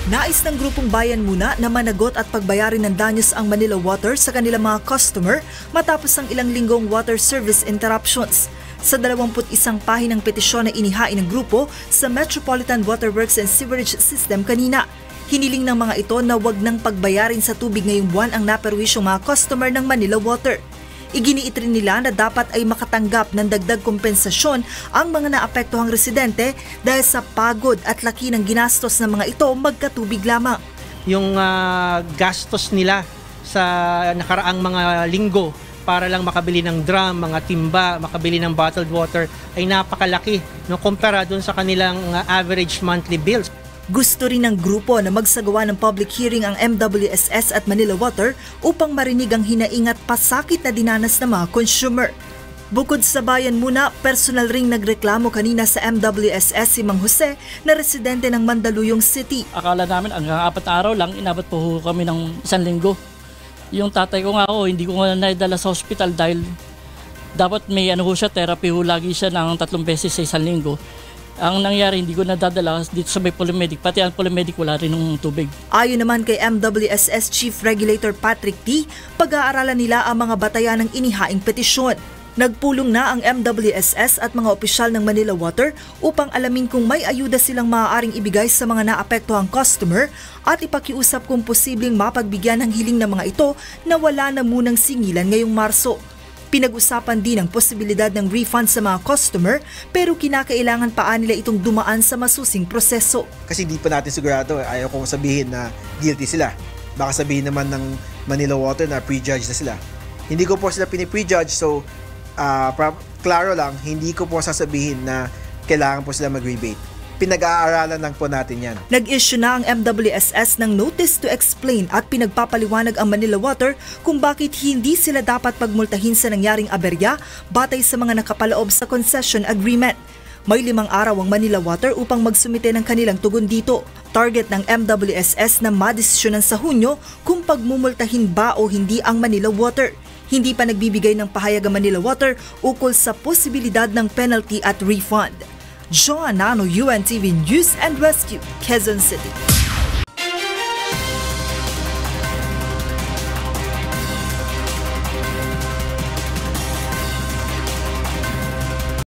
Nais ng grupong Bayan Muna na managot at pagbayarin ng danyos ang Manila Water sa kanilang mga customer matapos ang ilang linggong water service interruptions. Sa 21 pahinang petisyon na inihain ng grupo sa Metropolitan Waterworks and Sewerage System kanina, hiniling ng mga ito na wag nang pagbayarin sa tubig ngayong buwan ang naperwisyong mga customer ng Manila Water. Iginiit rin nila na dapat ay makatanggap ng dagdag kompensasyon ang mga naapektuhang residente dahil sa pagod at laki ng ginastos ng mga ito magkatubig lamang. Yung gastos nila sa nakaraang mga linggo para lang makabili ng drum, mga timba, makabili ng bottled water ay napakalaki kumpara doon sa kanilang average monthly bills. Gusto rin ng grupo na magsagawa ng public hearing ang MWSS at Manila Water upang marinig ang hinaing at pasakit na dinanas ng mga consumer. Bukod sa Bayan Muna, personal ring nagreklamo kanina sa MWSS si Mang Jose na residente ng Mandaluyong City. Akala namin hanggang 4 araw lang, inabot po kami ng 1 linggo. Yung tatay ko nga hindi ko nga naidala sa hospital dahil dapat may siya, therapy lagi siya ng 3 beses sa 1 linggo. Ang nangyari, hindi ko nadadala dito sa may Polymedic, pati ang Polymedic wala rin ng tubig. Ayon naman kay MWSS Chief Regulator Patrick T., pag-aaralan nila ang mga batayan ng inihaing petisyon. Nagpulong na ang MWSS at mga opisyal ng Manila Water upang alamin kung may ayuda silang maaaring ibigay sa mga naapektuhang customer at ipakiusap kung posibleng mapagbigyan ng hiling ng mga ito na wala na munang singilan ngayong Marso. Pinag-usapan din ang posibilidad ng refund sa mga customer pero kinakailangan pa nila itong dumaan sa masusing proseso. Kasi di pa natin sigurado, ayaw kong sabihin na guilty sila. Baka sabihin naman ng Manila Water na prejudge na sila. Hindi ko po sila piniprejudge, so klaro lang, hindi ko po sasabihin na kailangan po sila mag-rebate. Pinag-aaralan lang po natin yan. Nag-issue na ang MWSS ng notice to explain at pinagpapaliwanag ang Manila Water kung bakit hindi sila dapat pagmultahin sa nangyaring aberya batay sa mga nakapaloob sa concession agreement. May 5 araw ang Manila Water upang magsumite ng kanilang tugon dito. Target ng MWSS na madesisyonan sa Hunyo kung pagmumultahin ba o hindi ang Manila Water. Hindi pa nagbibigay ng pahayag ang Manila Water ukol sa posibilidad ng penalty at refund. Joanna Nano, UNTV News and Rescue, Quezon City.